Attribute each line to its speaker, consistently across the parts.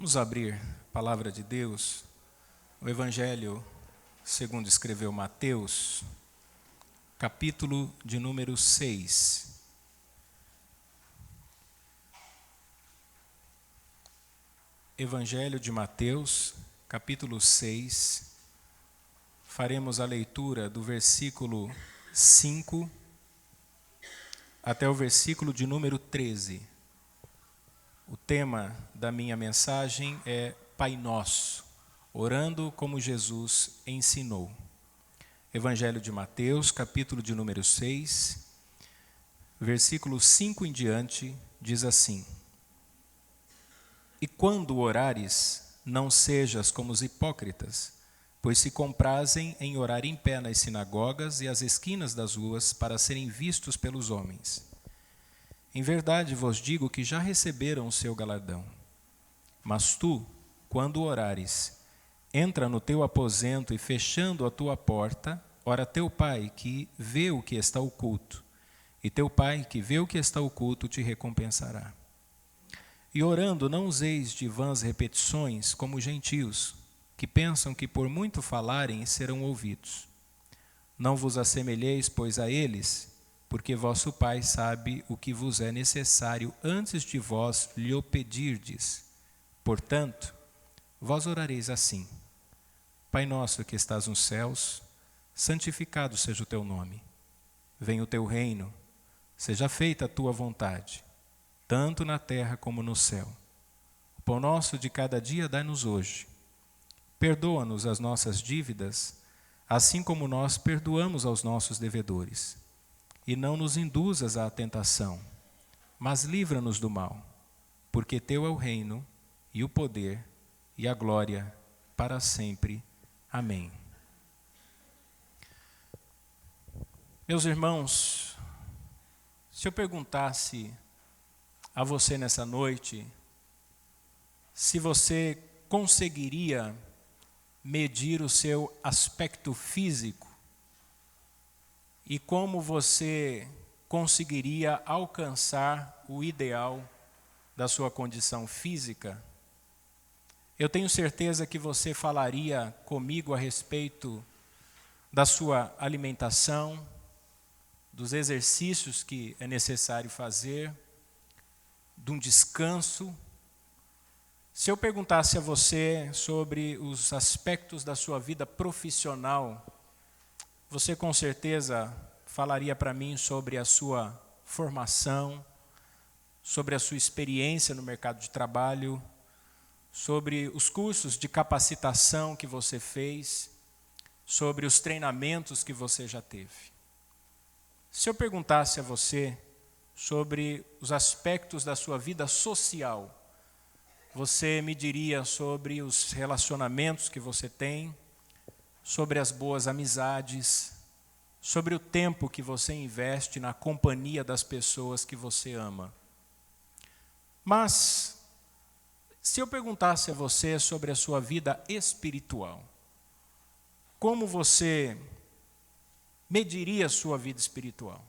Speaker 1: Vamos abrir a palavra de Deus, o Evangelho segundo escreveu Mateus, capítulo de número 6. Evangelho de Mateus, capítulo 6. Faremos a leitura do versículo 5 até o versículo de número 13. O tema da minha mensagem é Pai Nosso, orando como Jesus ensinou. Evangelho de Mateus, capítulo de número 6, versículo 5 em diante, diz assim: E quando orares, não sejas como os hipócritas, pois se comprazem em orar em pé nas sinagogas e às esquinas das ruas para serem vistos pelos homens. Em verdade vos digo que já receberam o seu galardão. Mas tu, quando orares, entra no teu aposento e fechando a tua porta, ora teu Pai que vê o que está oculto, e teu Pai que vê o que está oculto te recompensará. E orando não useis de vãs repetições como os gentios, que pensam que por muito falarem serão ouvidos. Não vos assemelheis, pois, a eles, porque vosso Pai sabe o que vos é necessário antes de vós lhe o pedirdes. Portanto, vós orareis assim: Pai nosso que estás nos céus, santificado seja o teu nome. Venha o teu reino, seja feita a tua vontade, tanto na terra como no céu. O pão nosso de cada dia dai-nos hoje. Perdoa-nos as nossas dívidas, assim como nós perdoamos aos nossos devedores. E não nos induzas à tentação, mas livra-nos do mal, porque teu é o reino, e o poder, e a glória, para sempre. Amém. Meus irmãos, se eu perguntasse a você nessa noite, se você conseguiria medir o seu aspecto físico, e como você conseguiria alcançar o ideal da sua condição física, eu tenho certeza que você falaria comigo a respeito da sua alimentação, dos exercícios que é necessário fazer, de um descanso. Se eu perguntasse a você sobre os aspectos da sua vida profissional, você com certeza falaria para mim sobre a sua formação, sobre a sua experiência no mercado de trabalho, sobre os cursos de capacitação que você fez, sobre os treinamentos que você já teve. Se eu perguntasse a você sobre os aspectos da sua vida social, você me diria sobre os relacionamentos que você tem, sobre as boas amizades, sobre o tempo que você investe na companhia das pessoas que você ama. Mas, se eu perguntasse a você sobre a sua vida espiritual, como você mediria a sua vida espiritual?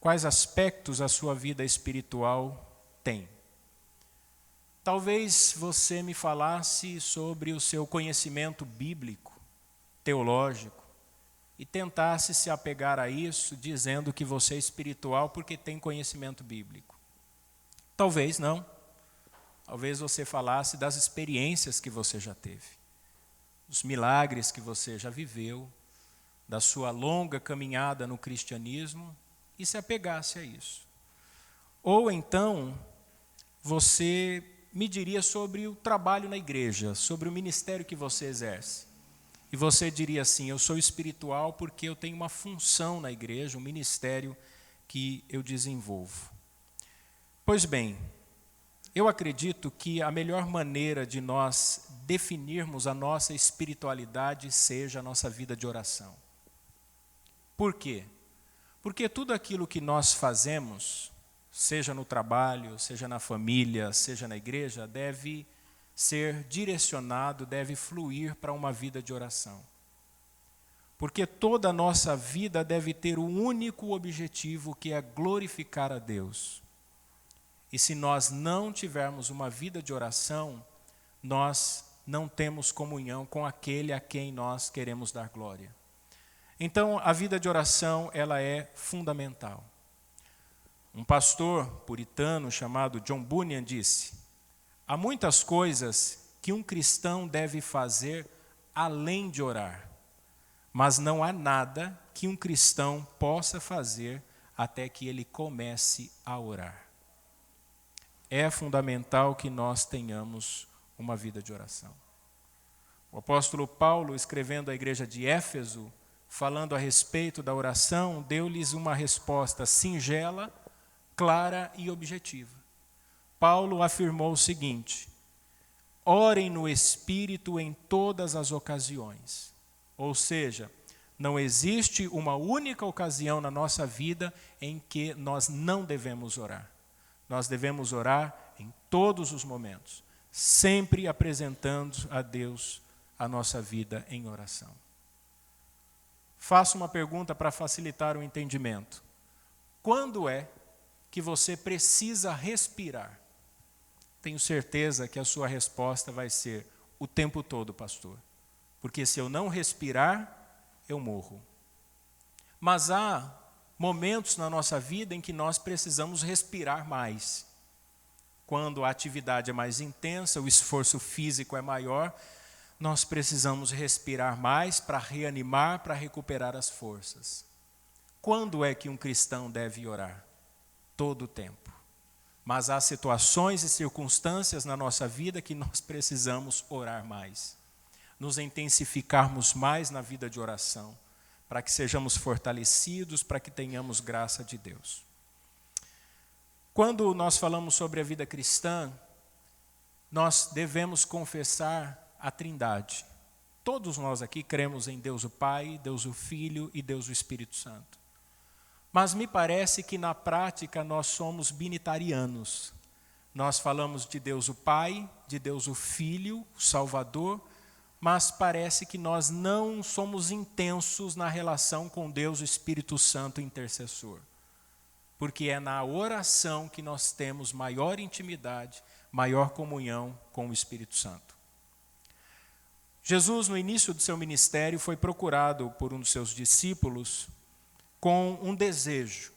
Speaker 1: Quais aspectos a sua vida espiritual tem? Talvez você me falasse sobre o seu conhecimento bíblico, teológico, e tentasse se apegar a isso, dizendo que você é espiritual porque tem conhecimento bíblico. Talvez não. Talvez você falasse das experiências que você já teve, dos milagres que você já viveu, da sua longa caminhada no cristianismo, e se apegasse a isso. Ou então, você me diria sobre o trabalho na igreja, sobre o ministério que você exerce. E você diria assim: eu sou espiritual porque eu tenho uma função na igreja, um ministério que eu desenvolvo. Pois bem, eu acredito que a melhor maneira de nós definirmos a nossa espiritualidade seja a nossa vida de oração. Por quê? Porque tudo aquilo que nós fazemos, seja no trabalho, seja na família, seja na igreja, deve ser direcionado, deve fluir para uma vida de oração. Porque toda a nossa vida deve ter um único objetivo, que é glorificar a Deus. E se nós não tivermos uma vida de oração, nós não temos comunhão com aquele a quem nós queremos dar glória. Então, a vida de oração, ela é fundamental. Um pastor puritano chamado John Bunyan disse: há muitas coisas que um cristão deve fazer além de orar, mas não há nada que um cristão possa fazer até que ele comece a orar. É fundamental que nós tenhamos uma vida de oração. O apóstolo Paulo, escrevendo à igreja de Éfeso, falando a respeito da oração, deu-lhes uma resposta singela, clara e objetiva. Paulo afirmou o seguinte: orem no Espírito em todas as ocasiões. Ou seja, não existe uma única ocasião na nossa vida em que nós não devemos orar. Nós devemos orar em todos os momentos, sempre apresentando a Deus a nossa vida em oração. Faço uma pergunta para facilitar o entendimento. Quando é que você precisa respirar? Tenho certeza que a sua resposta vai ser: o tempo todo, pastor. Porque se eu não respirar, eu morro. Mas há momentos na nossa vida em que nós precisamos respirar mais. Quando a atividade é mais intensa, o esforço físico é maior, nós precisamos respirar mais para reanimar, para recuperar as forças. Quando é que um cristão deve orar? Todo o tempo. Mas há situações e circunstâncias na nossa vida que nós precisamos orar mais. Nos intensificarmos mais na vida de oração, para que sejamos fortalecidos, para que tenhamos graça de Deus. Quando nós falamos sobre a vida cristã, nós devemos confessar a Trindade. Todos nós aqui cremos em Deus o Pai, Deus o Filho e Deus o Espírito Santo. Mas me parece que na prática nós somos binitarianos. Nós falamos de Deus o Pai, de Deus o Filho, o Salvador, mas parece que nós não somos intensos na relação com Deus o Espírito Santo intercessor. Porque é na oração que nós temos maior intimidade, maior comunhão com o Espírito Santo. Jesus, no início do seu ministério, foi procurado por um dos seus discípulos com um desejo.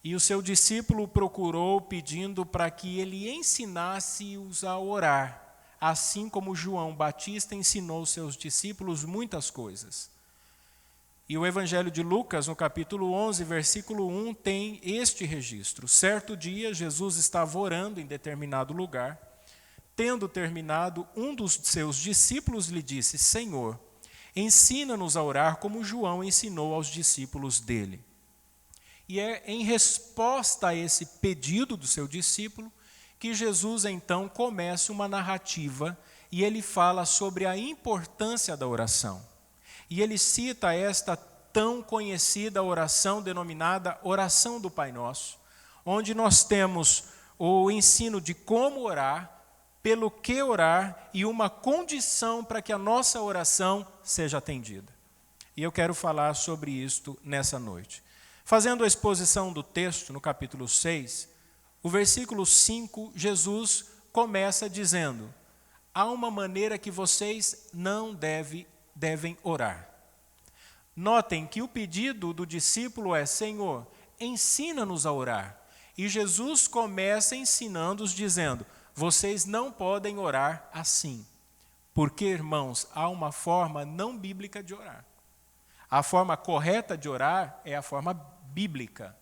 Speaker 1: E o seu discípulo o procurou pedindo para que ele ensinasse-os a orar, assim como João Batista ensinou os seus discípulos muitas coisas. E o Evangelho de Lucas, no capítulo 11, versículo 1, tem este registro. Certo dia, Jesus estava orando em determinado lugar. Tendo terminado, um dos seus discípulos lhe disse: Senhor, ensina-nos a orar como João ensinou aos discípulos dele. E é em resposta a esse pedido do seu discípulo que Jesus então começa uma narrativa e ele fala sobre a importância da oração. E ele cita esta tão conhecida oração denominada oração do Pai Nosso, onde nós temos o ensino de como orar, pelo que orar e uma condição para que a nossa oração seja atendida. E eu quero falar sobre isto nessa noite. Fazendo a exposição do texto no capítulo 6, o versículo 5, Jesus começa dizendo: há uma maneira que vocês não devem orar. Notem que o pedido do discípulo é: Senhor, ensina-nos a orar. E Jesus começa ensinando-os dizendo: vocês não podem orar assim. Porque, irmãos, há uma forma não bíblica de orar. A forma correta de orar é a forma bíblica.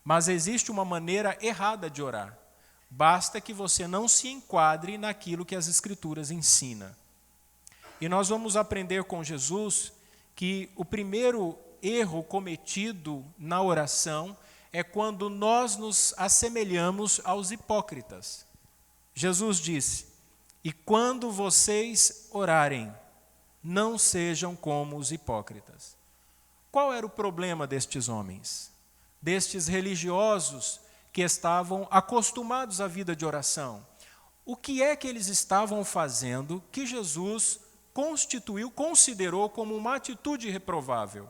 Speaker 1: Mas existe uma maneira errada de orar. Basta que você não se enquadre naquilo que as Escrituras ensinam. E nós vamos aprender com Jesus que o primeiro erro cometido na oração é quando nós nos assemelhamos aos hipócritas. Jesus disse: e quando vocês orarem, não sejam como os hipócritas. Qual era o problema destes homens? Destes religiosos que estavam acostumados à vida de oração? O que é que eles estavam fazendo que Jesus considerou como uma atitude reprovável?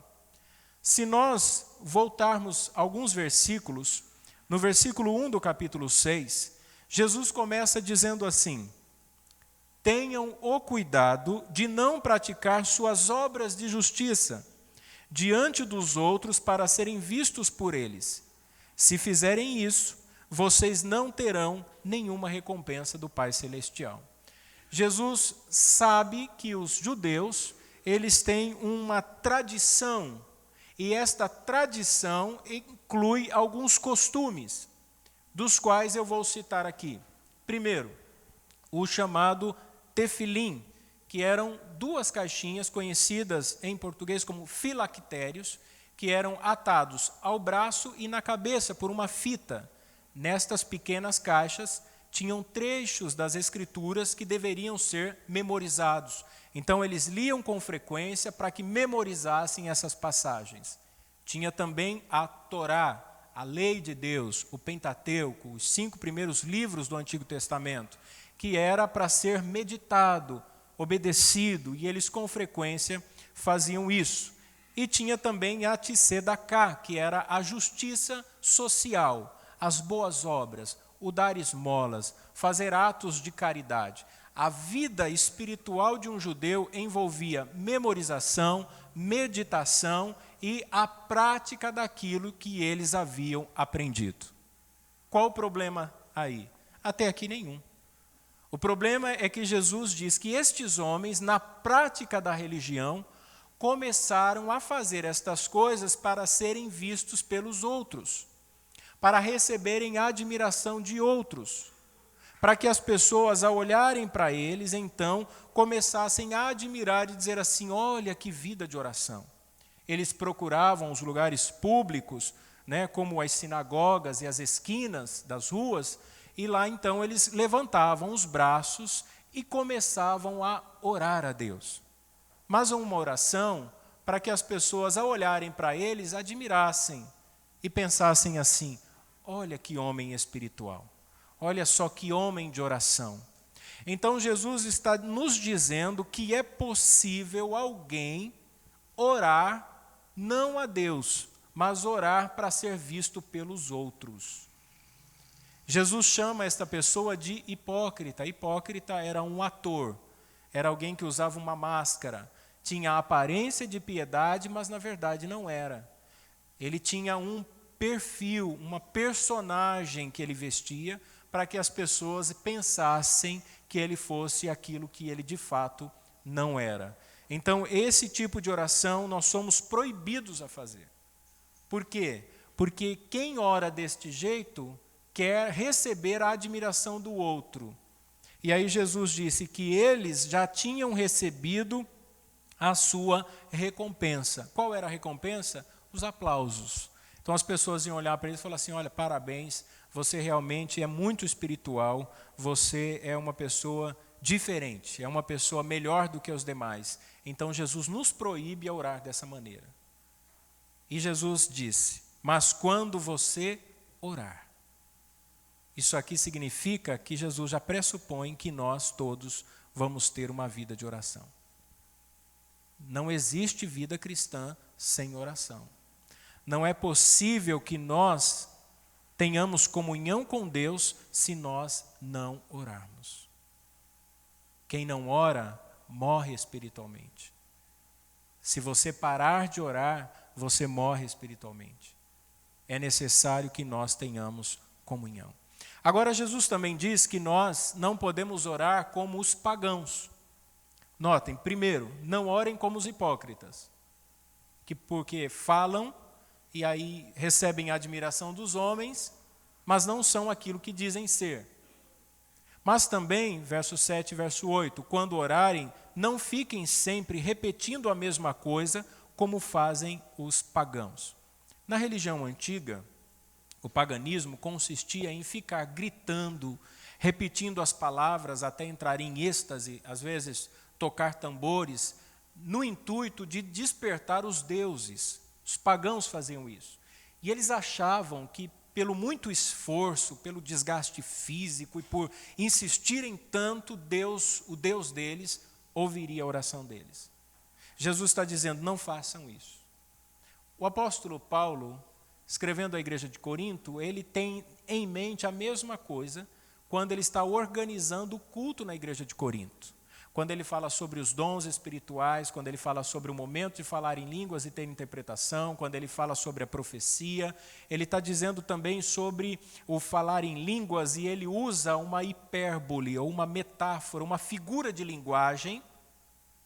Speaker 1: Se nós voltarmos alguns versículos, No versículo 1 do capítulo 6, Jesus começa dizendo assim: tenham o cuidado de não praticar suas obras de justiça diante dos outros para serem vistos por eles. Se fizerem isso, vocês não terão nenhuma recompensa do Pai Celestial. Jesus sabe que os judeus, eles têm uma tradição, e esta tradição inclui alguns costumes, dos quais eu vou citar aqui. Primeiro, o chamado tefilim, que eram duas caixinhas conhecidas em português como filactérios, que eram atados ao braço e na cabeça por uma fita. Nestas pequenas caixas tinham trechos das escrituras que deveriam ser memorizados. Então eles liam com frequência para que memorizassem essas passagens. Tinha também a Torá, a lei de Deus, o Pentateuco, os 5 primeiros livros do Antigo Testamento, que era para ser meditado, obedecido, e eles com frequência faziam isso. E tinha também a Tzedaká, que era a justiça social, as boas obras, o dar esmolas, fazer atos de caridade. A vida espiritual de um judeu envolvia memorização, meditação e a prática daquilo que eles haviam aprendido. Qual o problema aí? Até aqui nenhum. O problema é que Jesus diz que estes homens, na prática da religião, começaram a fazer estas coisas para serem vistos pelos outros, para receberem a admiração de outros, para que as pessoas, ao olharem para eles, então, começassem a admirar e dizer assim: olha que vida de oração. Eles procuravam os lugares públicos, como as sinagogas e as esquinas das ruas, e lá então eles levantavam os braços e começavam a orar a Deus. Mas uma oração para que as pessoas, ao olharem para eles, admirassem e pensassem assim: olha que homem espiritual, olha só que homem de oração. Então Jesus está nos dizendo que é possível alguém orar não a Deus, mas orar para ser visto pelos outros. Jesus chama esta pessoa de hipócrita. Hipócrita era um ator, era alguém que usava uma máscara, tinha a aparência de piedade, mas na verdade não era. Ele tinha um perfil, uma personagem que ele vestia para que as pessoas pensassem que ele fosse aquilo que ele de fato não era. Então, esse tipo de oração nós somos proibidos a fazer. Por quê? Porque quem ora deste jeito quer receber a admiração do outro. E aí Jesus disse que eles já tinham recebido a sua recompensa. Qual era a recompensa? Os aplausos. Então as pessoas iam olhar para eles e falar assim: olha, parabéns, você realmente é muito espiritual, você é uma pessoa diferente, é uma pessoa melhor do que os demais. Então Jesus nos proíbe a orar dessa maneira. E Jesus disse: mas quando você orar. Isso aqui significa que Jesus já pressupõe que nós todos vamos ter uma vida de oração. Não existe vida cristã sem oração. Não é possível que nós tenhamos comunhão com Deus se nós não orarmos. Quem não ora, morre espiritualmente. Se você parar de orar, você morre espiritualmente. É necessário que nós tenhamos comunhão. Agora, Jesus também diz que nós não podemos orar como os pagãos. Notem, primeiro, não orem como os hipócritas, porque falam e aí recebem a admiração dos homens, mas não são aquilo que dizem ser. Mas também, verso 7 e verso 8, quando orarem, não fiquem sempre repetindo a mesma coisa como fazem os pagãos. Na religião antiga, o paganismo consistia em ficar gritando, repetindo as palavras até entrar em êxtase, às vezes tocar tambores, no intuito de despertar os deuses. Os pagãos faziam isso. E eles achavam que, pelo muito esforço, pelo desgaste físico e por insistirem tanto, o Deus deles ouviria a oração deles. Jesus está dizendo: não façam isso. O apóstolo Paulo escrevendo à igreja de Corinto, ele tem em mente a mesma coisa quando ele está organizando o culto na igreja de Corinto. Quando ele fala sobre os dons espirituais, quando ele fala sobre o momento de falar em línguas e ter interpretação, quando ele fala sobre a profecia, ele está dizendo também sobre o falar em línguas, e ele usa uma hipérbole, ou uma metáfora, uma figura de linguagem,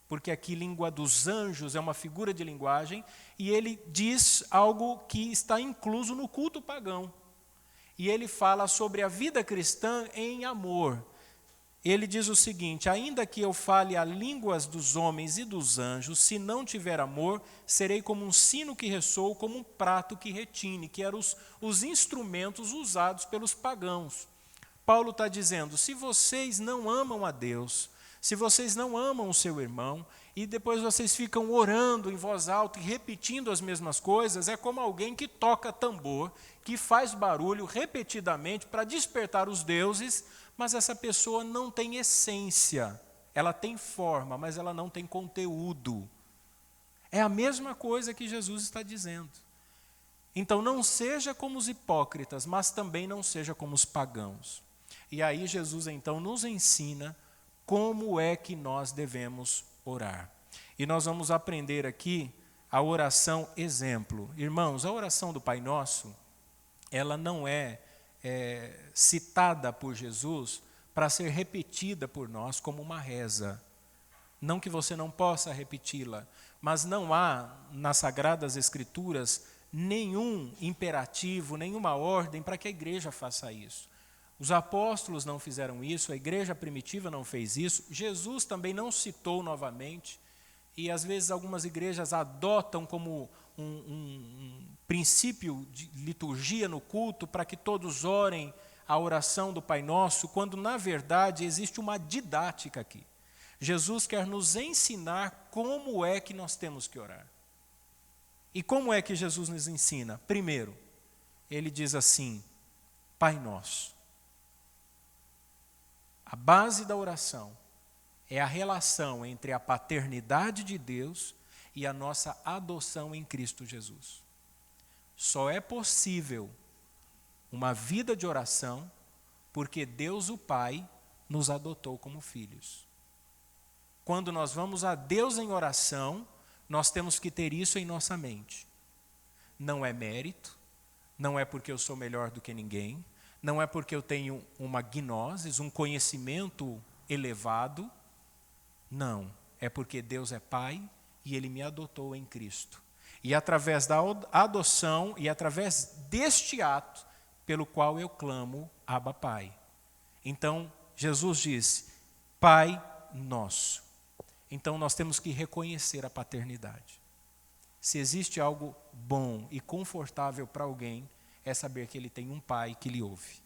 Speaker 1: porque aqui língua dos anjos é uma figura de linguagem, e ele diz algo que está incluso no culto pagão. E ele fala sobre a vida cristã em amor. Ele diz o seguinte: ainda que eu fale a línguas dos homens e dos anjos, se não tiver amor, serei como um sino que ressoa, como um prato que retine, que eram os instrumentos usados pelos pagãos. Paulo está dizendo, se vocês não amam a Deus, se vocês não amam o seu irmão, e depois vocês ficam orando em voz alta e repetindo as mesmas coisas, é como alguém que toca tambor, que faz barulho repetidamente para despertar os deuses, mas essa pessoa não tem essência. Ela tem forma, mas ela não tem conteúdo. É a mesma coisa que Jesus está dizendo. Então não seja como os hipócritas, mas também não seja como os pagãos. E aí Jesus então nos ensina como é que nós devemos orar. E nós vamos aprender aqui a oração exemplo. Irmãos, a oração do Pai Nosso, ela não é citada por Jesus para ser repetida por nós como uma reza. Não que você não possa repeti-la, mas não há nas Sagradas Escrituras nenhum imperativo, nenhuma ordem para que a igreja faça isso. Os apóstolos não fizeram isso, a igreja primitiva não fez isso, Jesus também não citou novamente, e às vezes algumas igrejas adotam como um princípio de liturgia no culto para que todos orem a oração do Pai Nosso, quando na verdade existe uma didática aqui. Jesus quer nos ensinar como é que nós temos que orar. E como é que Jesus nos ensina? Primeiro, ele diz assim, Pai Nosso. A base da oração é a relação entre a paternidade de Deus e a nossa adoção em Cristo Jesus. Só é possível uma vida de oração porque Deus o Pai nos adotou como filhos. Quando nós vamos a Deus em oração, nós temos que ter isso em nossa mente. Não é mérito, não é porque eu sou melhor do que ninguém, não é porque eu tenho uma gnosis, um conhecimento elevado. Não, é porque Deus é Pai e Ele me adotou em Cristo. E através da adoção e através deste ato pelo qual eu clamo, Abba Pai. Então, Jesus disse, Pai Nosso. Então, nós temos que reconhecer a paternidade. Se existe algo bom e confortável para alguém, é saber que ele tem um pai que lhe ouve.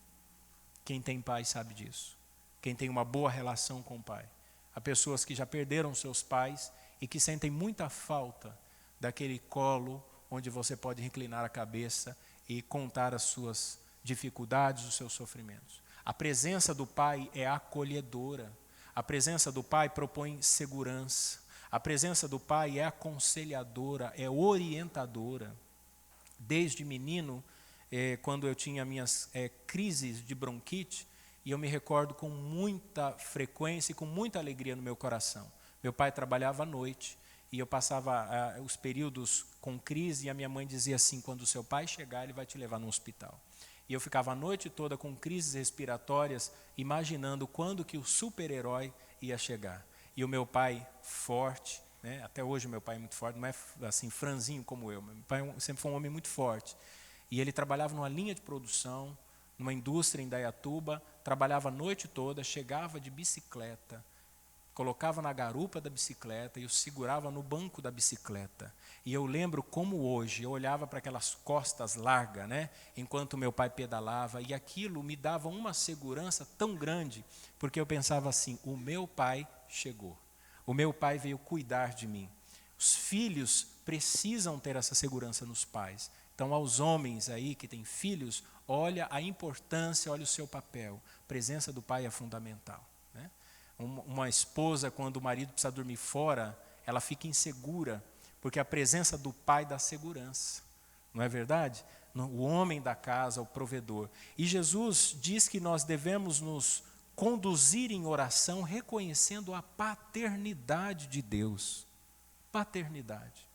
Speaker 1: Quem tem pai sabe disso. Quem tem uma boa relação com o pai. Há pessoas que já perderam seus pais e que sentem muita falta daquele colo onde você pode reclinar a cabeça e contar as suas dificuldades, os seus sofrimentos. A presença do pai é acolhedora. A presença do pai propõe segurança. A presença do pai é aconselhadora, é orientadora. Desde menino, quando eu tinha minhas crises de bronquite, e eu me recordo com muita frequência e com muita alegria no meu coração. Meu pai trabalhava à noite e eu passava os períodos com crise e a minha mãe dizia assim, quando o seu pai chegar, ele vai te levar no hospital. E eu ficava a noite toda com crises respiratórias, imaginando quando que o super-herói ia chegar. E o meu pai forte, né? Até hoje o meu pai é muito forte, não é assim franzinho como eu. Meu pai sempre foi um homem muito forte. E ele trabalhava numa linha de produção, numa indústria em Indaiatuba, trabalhava a noite toda, chegava de bicicleta, colocava na garupa da bicicleta e eu segurava no banco da bicicleta. E eu lembro como hoje, eu olhava para aquelas costas largas, né, enquanto meu pai pedalava, e aquilo me dava uma segurança tão grande, porque eu pensava assim, o meu pai chegou, o meu pai veio cuidar de mim. Os filhos precisam ter essa segurança nos pais. Então, aos homens aí que têm filhos, olha a importância, olha o seu papel. A presença do pai é fundamental. Né? Uma esposa, quando o marido precisa dormir fora, ela fica insegura, porque a presença do pai dá segurança. Não é verdade? o homem da casa, o provedor. E Jesus diz que nós devemos nos conduzir em oração reconhecendo a paternidade de Deus. Paternidade.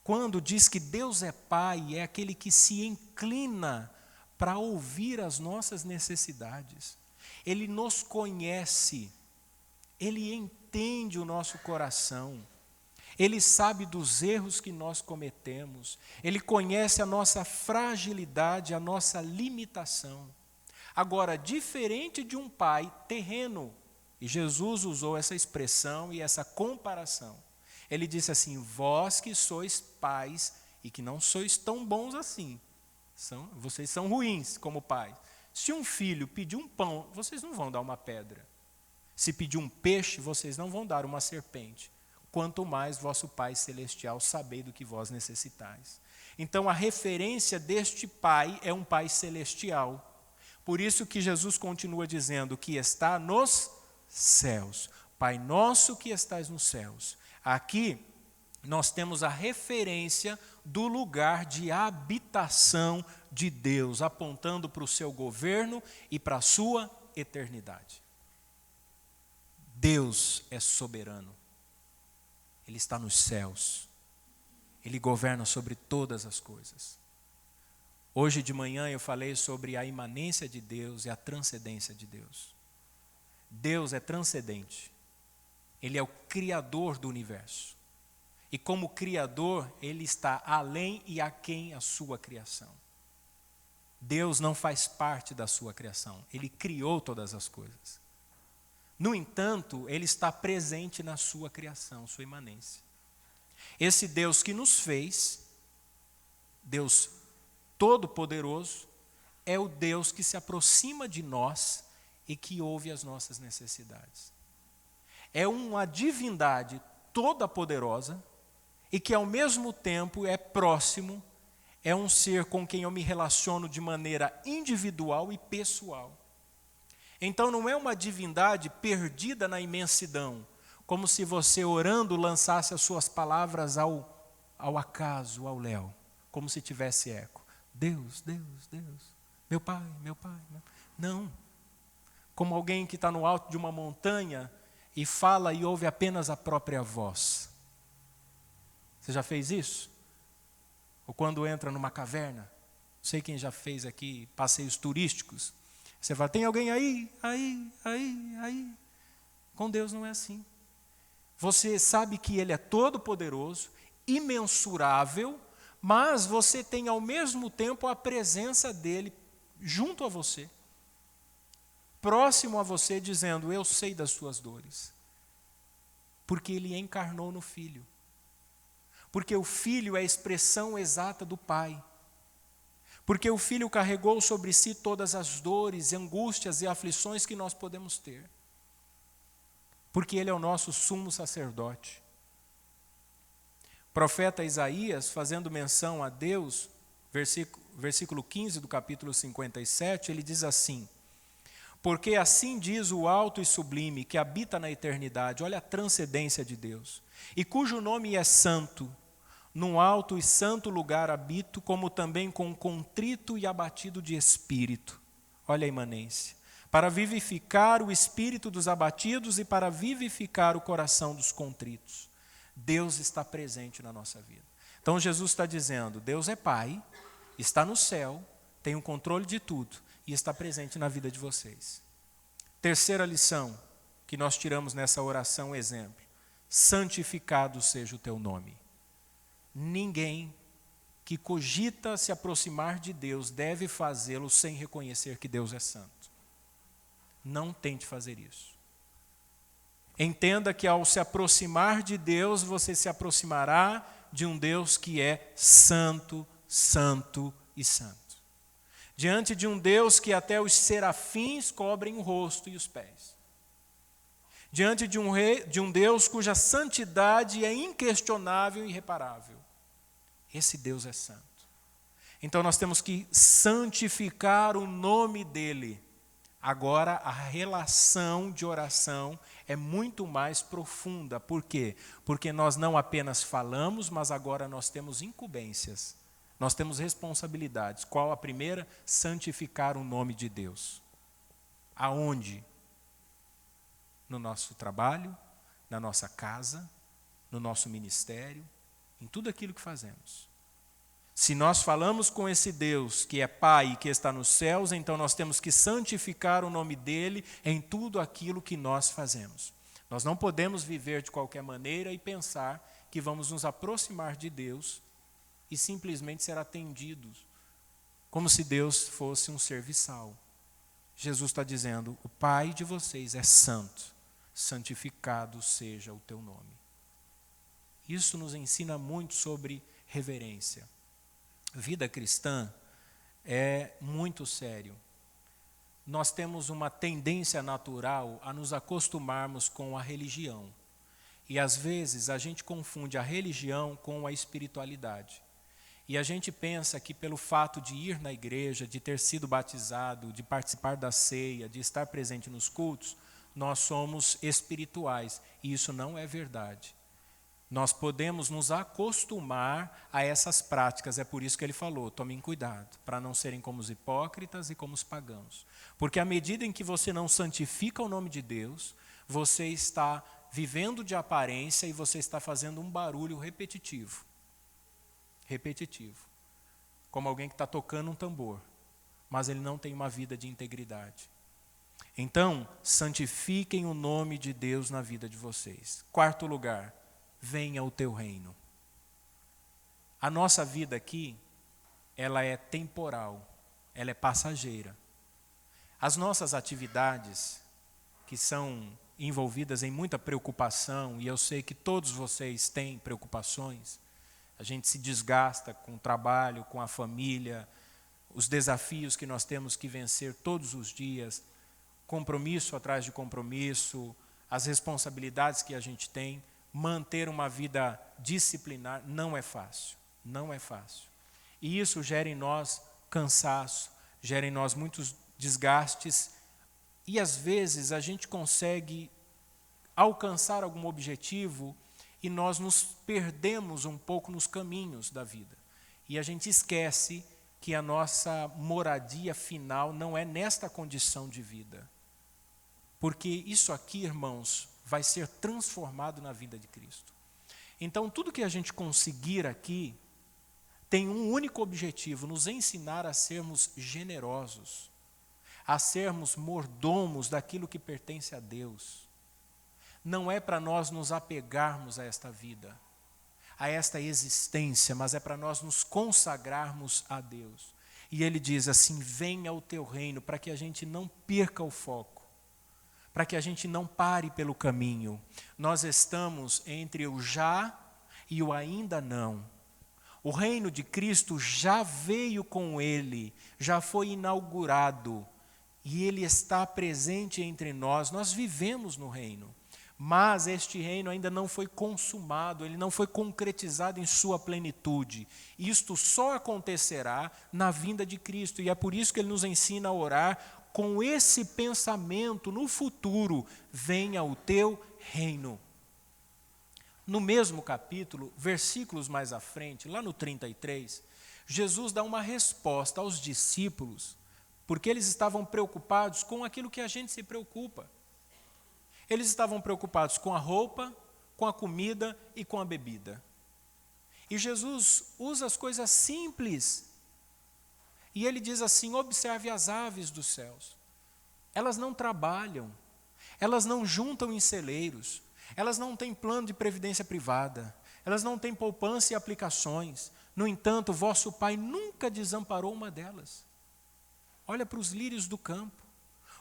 Speaker 1: Quando diz que Deus é Pai, é aquele que se inclina para ouvir as nossas necessidades. Ele nos conhece, Ele entende o nosso coração, Ele sabe dos erros que nós cometemos, Ele conhece a nossa fragilidade, a nossa limitação. Agora, diferente de um pai terreno, e Jesus usou essa expressão e essa comparação, Ele disse assim: vós que sois pais e que não sois tão bons assim, vocês são ruins como pais. Se um filho pedir um pão, vocês não vão dar uma pedra. Se pedir um peixe, vocês não vão dar uma serpente. Quanto mais vosso Pai Celestial sabei do que vós necessitais. Então a referência deste Pai é um Pai Celestial. Por isso que Jesus continua dizendo que está nos céus. Pai nosso que estais nos céus. Aqui nós temos a referência do lugar de habitação de Deus, apontando para o seu governo e para a sua eternidade. Deus é soberano. Ele está nos céus. Ele governa sobre todas as coisas. Hoje de manhã eu falei sobre a imanência de Deus e a transcendência de Deus. Deus é transcendente. Ele é o Criador do universo. E como Criador, Ele está além e aquém a sua criação. Deus não faz parte da sua criação. Ele criou todas as coisas. No entanto, Ele está presente na sua criação, sua imanência. Esse Deus que nos fez, Deus Todo-Poderoso, é o Deus que se aproxima de nós e que ouve as nossas necessidades. É uma divindade toda poderosa e que ao mesmo tempo é próximo, é um ser com quem eu me relaciono de maneira individual e pessoal. Então não é uma divindade perdida na imensidão, como se você orando lançasse as suas palavras ao acaso, ao léu, como se tivesse eco. Deus, Deus, Deus, meu Pai, meu Pai. Não. Como alguém que está no alto de uma montanha e fala e ouve apenas a própria voz. Você já fez isso? Ou quando entra numa caverna, não sei quem já fez aqui passeios turísticos, você fala, tem alguém aí? Com Deus não é assim. Você sabe que Ele é todo-poderoso, imensurável, mas você tem ao mesmo tempo a presença dEle junto a você, próximo a você, dizendo, eu sei das suas dores, porque Ele encarnou no Filho. Porque o Filho é a expressão exata do Pai. Porque o Filho carregou sobre si todas as dores, angústias e aflições que nós podemos ter. Porque Ele é o nosso sumo sacerdote. O profeta Isaías, fazendo menção a Deus, versículo 15 do capítulo 57, ele diz assim, porque assim diz o alto e sublime, que habita na eternidade, olha a transcendência de Deus, e cujo nome é santo, num alto e santo lugar habito, como também com contrito e abatido de espírito. Olha a imanência. Para vivificar o espírito dos abatidos e para vivificar o coração dos contritos. Deus está presente na nossa vida. Então Jesus está dizendo, Deus é Pai, está no céu, tem o controle de tudo e está presente na vida de vocês. Terceira lição que nós tiramos nessa oração, exemplo. Santificado seja o teu nome. Ninguém que cogita se aproximar de Deus deve fazê-lo sem reconhecer que Deus é santo. Não tente fazer isso. Entenda que ao se aproximar de Deus, você se aproximará de um Deus que é santo, santo e santo. Diante de um Deus que até os serafins cobrem o rosto e os pés. Diante de um Deus cuja santidade é inquestionável e irreparável. Esse Deus é santo. Então nós temos que santificar o nome dEle. Agora a relação de oração é muito mais profunda. Por quê? Porque nós não apenas falamos, mas agora nós temos incumbências. nós temos responsabilidades. Qual a primeira? Santificar o nome de Deus. Aonde? No nosso trabalho, na nossa casa, no nosso ministério, em tudo aquilo que fazemos. Se nós falamos com esse Deus que é Pai e que está nos céus, então nós temos que santificar o nome dele em tudo aquilo que nós fazemos. Nós não podemos viver de qualquer maneira e pensar que vamos nos aproximar de Deus e simplesmente ser atendidos, como se Deus fosse um serviçal. Jesus está dizendo, o Pai de vocês é santo, santificado seja o teu nome. Isso nos ensina muito sobre reverência. Vida cristã é muito sério. Nós temos uma tendência natural a nos acostumarmos com a religião. E às vezes a gente confunde a religião com a espiritualidade. E a gente pensa que pelo fato de ir na igreja, de ter sido batizado, de participar da ceia, de estar presente nos cultos, nós somos espirituais. E isso não é verdade. Nós podemos nos acostumar a essas práticas, é por isso que ele falou, tomem cuidado, para não serem como os hipócritas e como os pagãos. Porque à medida em que você não santifica o nome de Deus, você está vivendo de aparência e você está fazendo um barulho repetitivo. Repetitivo. Como alguém que está tocando um tambor, mas ele não tem uma vida de integridade. Então, santifiquem o nome de Deus na vida de vocês. Quarto lugar. Venha o teu reino. A nossa vida aqui, ela é temporal, ela é passageira. As nossas atividades, que são envolvidas em muita preocupação, e eu sei que todos vocês têm preocupações, a gente se desgasta com o trabalho, com a família, os desafios que nós temos que vencer todos os dias, compromisso atrás de compromisso, as responsabilidades que a gente tem. Manter uma vida disciplinar não é fácil, não é fácil. E isso gera em nós cansaço, gera em nós muitos desgastes e às vezes a gente consegue alcançar algum objetivo e nós nos perdemos um pouco nos caminhos da vida. E a gente esquece que a nossa moradia final não é nesta condição de vida. Porque isso aqui, irmãos, vai ser transformado na vida de Cristo. Então, tudo que a gente conseguir aqui tem um único objetivo, nos ensinar a sermos generosos, a sermos mordomos daquilo que pertence a Deus. Não é para nós nos apegarmos a esta vida, a esta existência, mas é para nós nos consagrarmos a Deus. E ele diz assim, venha o teu reino, para que a gente não perca o foco. Para que a gente não pare pelo caminho. Nós estamos entre o já e o ainda não. O reino de Cristo já veio com ele, já foi inaugurado, e ele está presente entre nós. Nós vivemos no reino, mas este reino ainda não foi consumado, ele não foi concretizado em sua plenitude. Isto só acontecerá na vinda de Cristo, e é por isso que ele nos ensina a orar com esse pensamento no futuro, venha o teu reino. No mesmo capítulo, versículos mais à frente, lá no 33, Jesus dá uma resposta aos discípulos, porque eles estavam preocupados com aquilo que a gente se preocupa. Eles estavam preocupados com a roupa, com a comida e com a bebida. E Jesus usa as coisas simples. E ele diz assim, observe as aves dos céus. Elas não trabalham, elas não juntam em celeiros, elas não têm plano de previdência privada, elas não têm poupança e aplicações. No entanto, vosso Pai nunca desamparou uma delas. Olha para os lírios do campo.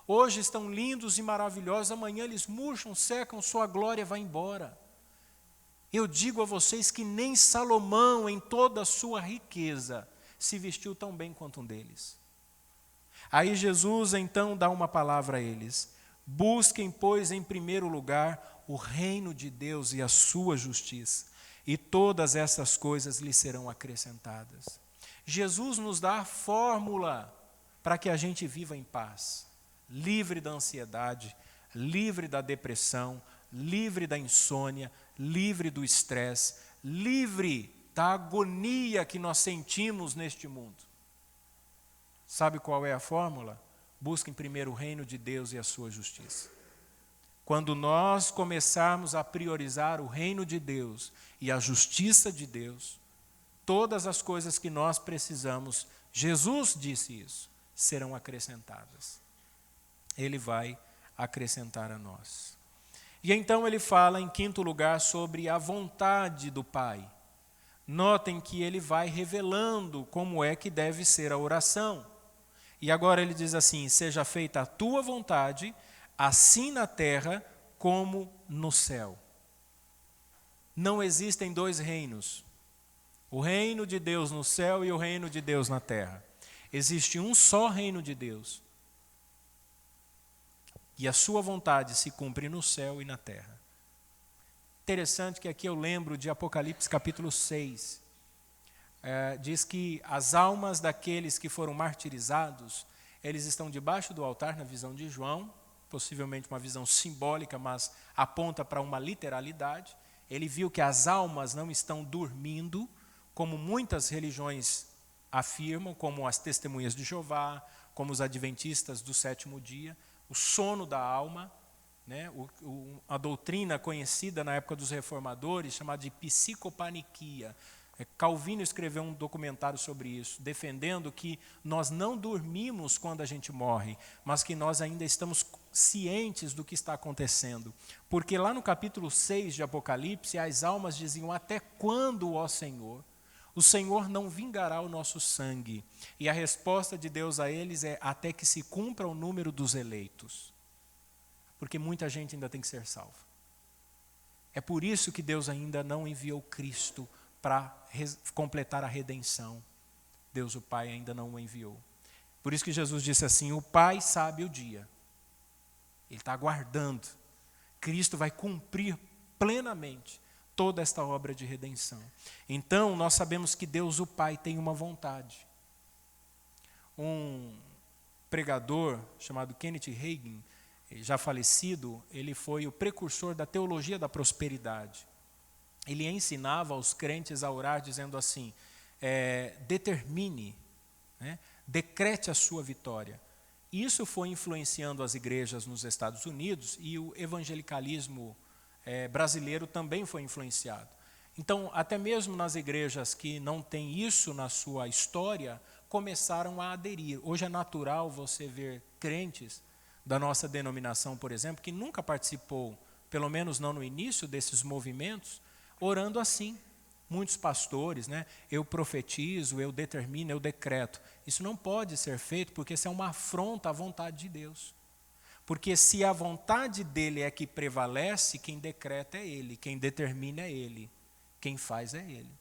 Speaker 1: Hoje estão lindos e maravilhosos, amanhã eles murcham, secam, sua glória vai embora. Eu digo a vocês que nem Salomão, em toda a sua riqueza, se vestiu tão bem quanto um deles. Aí Jesus então dá uma palavra a eles. Busquem, pois, em primeiro lugar o reino de Deus e a sua justiça, e todas essas coisas lhe serão acrescentadas. Jesus nos dá a fórmula para que a gente viva em paz, livre da ansiedade, livre da depressão, livre da insônia, livre do estresse, livre da agonia que nós sentimos neste mundo. Sabe qual é a fórmula? Busquem primeiro o reino de Deus e a sua justiça. Quando nós começarmos a priorizar o reino de Deus e a justiça de Deus, todas as coisas que nós precisamos, Jesus disse isso, serão acrescentadas. Ele vai acrescentar a nós. E então ele fala, em quinto lugar, sobre a vontade do Pai. Notem que ele vai revelando como é que deve ser a oração. E agora ele diz assim: seja feita a tua vontade, assim na terra como no céu. Não existem dois reinos. O reino de Deus no céu e o reino de Deus na terra. Existe um só reino de Deus. E a sua vontade se cumpre no céu e na terra. Interessante que aqui eu lembro de Apocalipse capítulo 6. Diz que as almas daqueles que foram martirizados, eles estão debaixo do altar na visão de João, possivelmente uma visão simbólica, mas aponta para uma literalidade. Ele viu que as almas não estão dormindo, como muitas religiões afirmam, como as testemunhas de Jeová, como os adventistas do sétimo dia, o sono da alma, né? A doutrina conhecida na época dos reformadores, chamada de psicopaniquia. Calvino escreveu um documentário sobre isso, defendendo que nós não dormimos quando a gente morre, mas que nós ainda estamos cientes do que está acontecendo. Porque lá no capítulo 6 de Apocalipse, as almas diziam: até quando, ó Senhor? O Senhor não vingará o nosso sangue. E a resposta de Deus a eles é: até que se cumpra o número dos eleitos. Porque muita gente ainda tem que ser salva. É por isso que Deus ainda não enviou Cristo para completar a redenção. Deus, o Pai, ainda não o enviou. Por isso que Jesus disse assim: o Pai sabe o dia. Ele está aguardando. Cristo vai cumprir plenamente toda esta obra de redenção. Então, nós sabemos que Deus, o Pai, tem uma vontade. Um pregador chamado Kenneth Hagin, já falecido, ele foi o precursor da teologia da prosperidade. Ele ensinava aos crentes a orar dizendo assim: determine, né, decrete a sua vitória. Isso foi influenciando as igrejas nos Estados Unidos, e o evangelicalismo brasileiro também foi influenciado. Então, até mesmo nas igrejas que não têm isso na sua história, começaram a aderir. Hoje é natural você ver crentes da nossa denominação, por exemplo, que nunca participou, pelo menos não no início desses movimentos, orando assim. Muitos pastores, né? Eu profetizo, eu determino, eu decreto. Isso não pode ser feito, porque isso é uma afronta à vontade de Deus. Porque se a vontade dele é que prevalece, quem decreta é ele, quem determina é ele, quem faz é ele.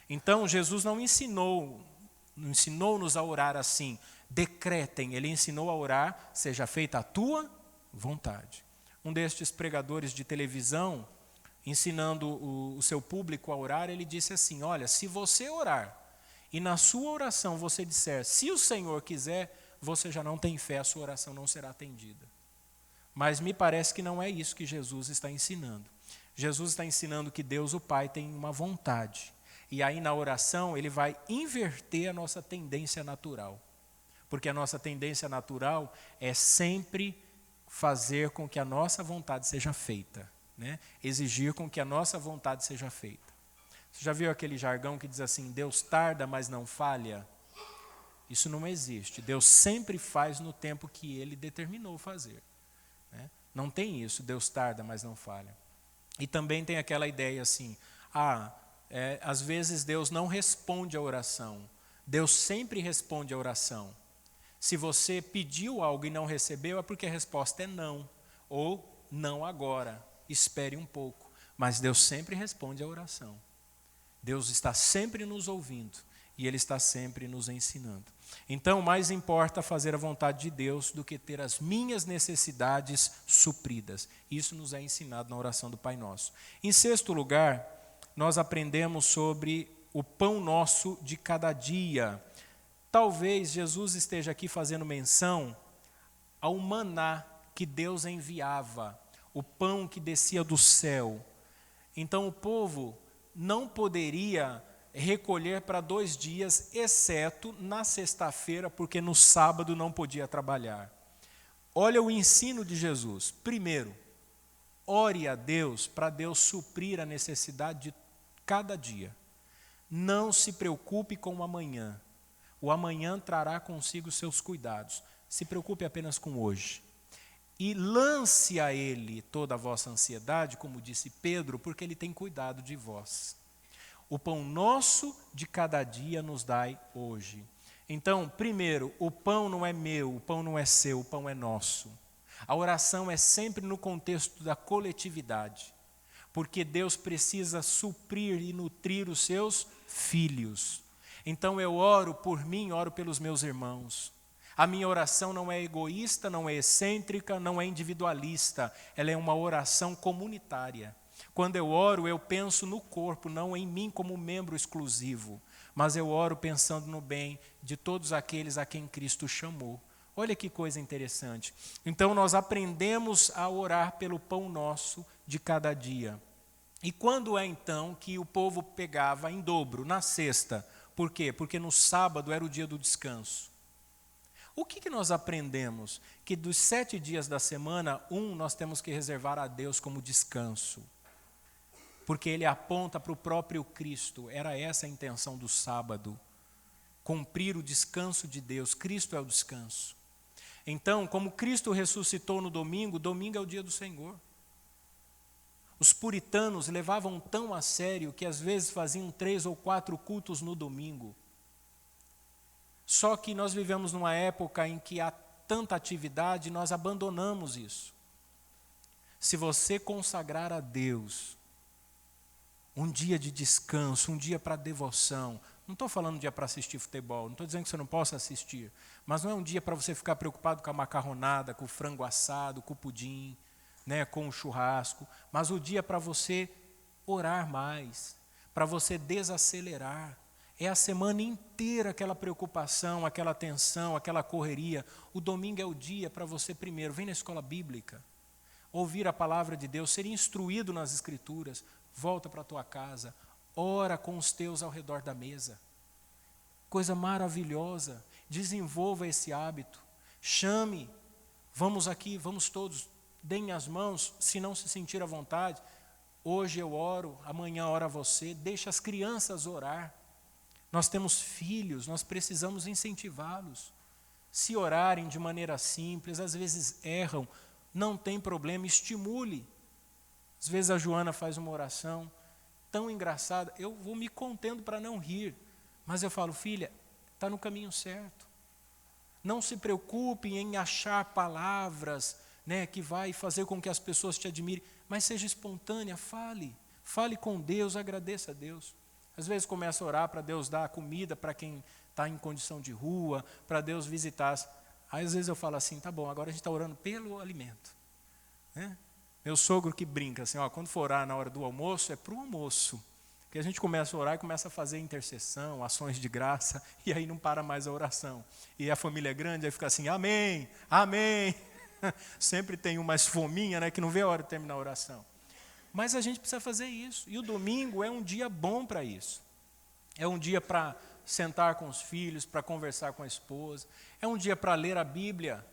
Speaker 1: Então Jesus não ensinou-nos a orar assim: decretem. Ele ensinou a orar: seja feita a tua vontade. Um destes pregadores de televisão, ensinando o seu público a orar, ele disse assim: olha, se você orar e na sua oração você disser se o Senhor quiser, você já não tem fé, a sua oração não será atendida. Mas me parece que não é isso que Jesus está ensinando. Jesus está ensinando que Deus, o Pai, tem uma vontade. E aí na oração ele vai inverter a nossa tendência natural. Porque a nossa tendência natural é sempre fazer com que a nossa vontade seja feita, né? Exigir com que a nossa vontade seja feita. Você já viu aquele jargão que diz assim: Deus tarda, mas não falha? Isso não existe. Deus sempre faz no tempo que Ele determinou fazer, né? Não tem isso, Deus tarda, mas não falha. E também tem aquela ideia assim: às vezes Deus não responde a oração. Deus sempre responde a oração. Se você pediu algo e não recebeu, é porque a resposta é não, ou não agora, espere um pouco. Mas Deus sempre responde a oração. Deus está sempre nos ouvindo e Ele está sempre nos ensinando. Então, mais importa fazer a vontade de Deus do que ter as minhas necessidades supridas. Isso nos é ensinado na oração do Pai Nosso. Em sexto lugar, nós aprendemos sobre o pão nosso de cada dia. Talvez Jesus esteja aqui fazendo menção ao maná que Deus enviava, o pão que descia do céu. Então o povo não poderia recolher para 2 dias, exceto na sexta-feira, porque no sábado não podia trabalhar. Olha o ensino de Jesus. Primeiro, ore a Deus para Deus suprir a necessidade de cada dia. Não se preocupe com o amanhã. O amanhã trará consigo seus cuidados. Se preocupe apenas com hoje. E lance a Ele toda a vossa ansiedade, como disse Pedro, porque Ele tem cuidado de vós. O pão nosso de cada dia nos dai hoje. Então, primeiro, o pão não é meu, o pão não é seu, o pão é nosso. A oração é sempre no contexto da coletividade, porque Deus precisa suprir e nutrir os seus filhos. Então eu oro por mim, oro pelos meus irmãos. A minha oração não é egoísta, não é excêntrica, não é individualista, ela é uma oração comunitária. Quando eu oro, eu penso no corpo, não em mim como membro exclusivo, mas eu oro pensando no bem de todos aqueles a quem Cristo chamou. Olha que coisa interessante. Então nós aprendemos a orar pelo pão nosso de cada dia. E quando é então que o povo pegava em dobro, na sexta? Por quê? Porque no sábado era o dia do descanso. O que nós aprendemos? Que dos 7 dias da semana, nós temos que reservar a Deus como descanso. Porque ele aponta para o próprio Cristo. Era essa a intenção do sábado. Cumprir o descanso de Deus. Cristo é o descanso. Então, como Cristo ressuscitou no domingo, domingo é o dia do Senhor. Os puritanos levavam tão a sério que às vezes faziam 3 ou 4 cultos no domingo. Só que nós vivemos numa época em que há tanta atividade, nós abandonamos isso. Se você consagrar a Deus um dia de descanso, um dia para devoção, não estou falando um dia para assistir futebol, não estou dizendo que você não possa assistir, mas não é um dia para você ficar preocupado com a macarronada, com o frango assado, com o pudim, né, com o churrasco, mas o dia para você orar mais, para você desacelerar. É a semana inteira aquela preocupação, aquela tensão, aquela correria. O domingo é o dia para você primeiro, vem na escola bíblica, ouvir a palavra de Deus, ser instruído nas Escrituras, volta para a tua casa, ora com os teus ao redor da mesa. Coisa maravilhosa, desenvolva esse hábito, chame, vamos aqui, vamos todos, deem as mãos, se não se sentir à vontade. Hoje eu oro, amanhã ora você, deixa as crianças orar. Nós temos filhos, nós precisamos incentivá-los. Se orarem de maneira simples, às vezes erram, não tem problema, estimule. Às vezes a Joana faz uma oração tão engraçada, eu vou me contendo para não rir, mas eu falo, filha, está no caminho certo. Não se preocupe em achar palavras, né, que vai fazer com que as pessoas te admirem, mas seja espontânea, fale com Deus, agradeça a Deus. Às vezes começa a orar para Deus dar comida para quem está em condição de rua, para Deus visitar. Aí às vezes eu falo assim, tá bom, agora a gente está orando pelo alimento. Né? Meu sogro que brinca assim, ó, quando for orar na hora do almoço, é para o almoço. Porque a gente começa a orar e começa a fazer intercessão, ações de graça, e aí não para mais a oração. E a família é grande, aí fica assim, amém, amém. Sempre tem um mais fominha, né, que não vê a hora de terminar a oração. Mas a gente precisa fazer isso. E o domingo é um dia bom para isso. É um dia para sentar com os filhos, para conversar com a esposa. É um dia para ler a Bíblia,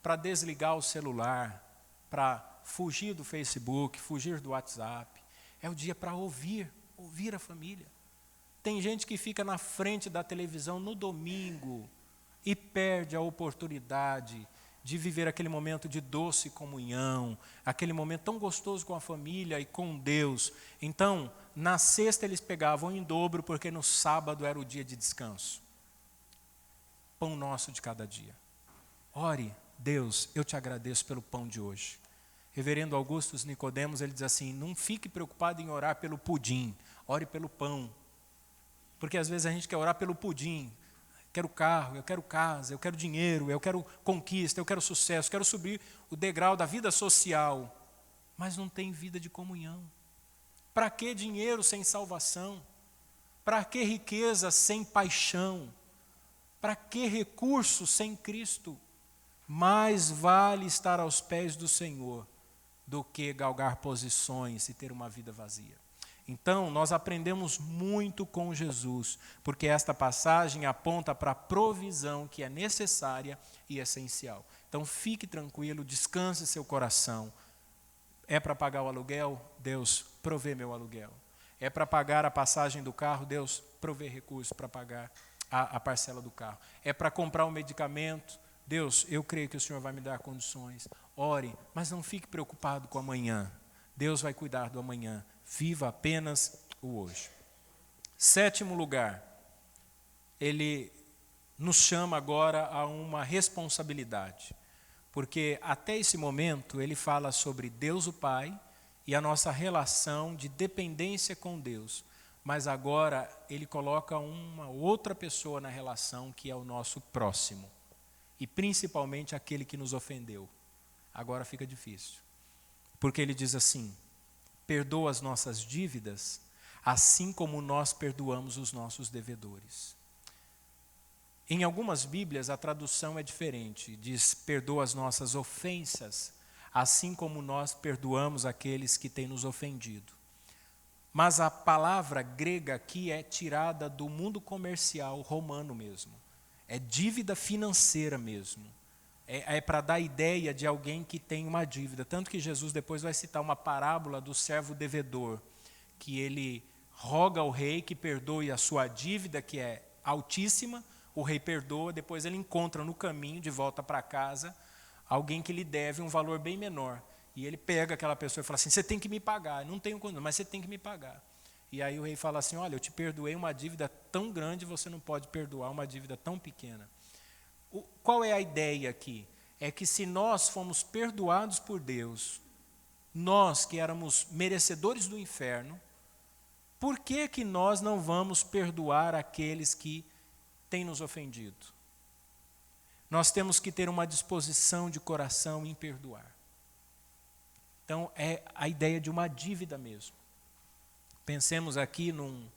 Speaker 1: para desligar o celular, para fugir do Facebook, fugir do WhatsApp. É o dia para ouvir a família. Tem gente que fica na frente da televisão no domingo e perde a oportunidade de viver aquele momento de doce comunhão, aquele momento tão gostoso com a família e com Deus. Então, na sexta eles pegavam em dobro, porque no sábado era o dia de descanso. Pão nosso de cada dia. Ore, Deus, eu te agradeço pelo pão de hoje. Reverendo Augustus Nicodemos, ele diz assim, não fique preocupado em orar pelo pudim, ore pelo pão. Porque às vezes a gente quer orar pelo pudim. Quero carro, eu quero casa, eu quero dinheiro, eu quero conquista, eu quero sucesso, quero subir o degrau da vida social. Mas não tem vida de comunhão. Para que dinheiro sem salvação? Para que riqueza sem paixão? Para que recurso sem Cristo? Mais vale estar aos pés do Senhor do que galgar posições e ter uma vida vazia. Então, nós aprendemos muito com Jesus, porque esta passagem aponta para a provisão que é necessária e essencial. Então, fique tranquilo, descanse seu coração. É para pagar o aluguel? Deus, provê meu aluguel. É para pagar a passagem do carro? Deus, provê recursos para pagar a parcela do carro. É para comprar um medicamento? Deus, eu creio que o Senhor vai me dar condições. Ore, mas não fique preocupado com amanhã. Deus vai cuidar do amanhã. Viva apenas o hoje. 7º lugar, ele nos chama agora a uma responsabilidade. Porque até esse momento ele fala sobre Deus o Pai e a nossa relação de dependência com Deus. Mas agora ele coloca uma outra pessoa na relação, que é o nosso próximo. E principalmente aquele que nos ofendeu. Agora fica difícil. Porque ele diz assim: perdoa as nossas dívidas, assim como nós perdoamos os nossos devedores. Em algumas Bíblias a tradução é diferente. Diz, perdoa as nossas ofensas, assim como nós perdoamos aqueles que têm nos ofendido. Mas a palavra grega aqui é tirada do mundo comercial romano mesmo. É dívida financeira mesmo. É para dar ideia de alguém que tem uma dívida. Tanto que Jesus depois vai citar uma parábola do servo devedor, que ele roga ao rei que perdoe a sua dívida, que é altíssima. O rei perdoa, depois ele encontra no caminho, de volta para casa, alguém que lhe deve um valor bem menor. E ele pega aquela pessoa e fala assim, você tem que me pagar. Não tenho condição, mas você tem que me pagar. E aí o rei fala assim, olha, eu te perdoei uma dívida tão grande, você não pode perdoar uma dívida tão pequena. Qual é a ideia aqui? É que se nós fomos perdoados por Deus, nós que éramos merecedores do inferno, por que que nós não vamos perdoar aqueles que têm nos ofendido? Nós temos que ter uma disposição de coração em perdoar. Então é a ideia de uma dívida mesmo. Pensemos aqui num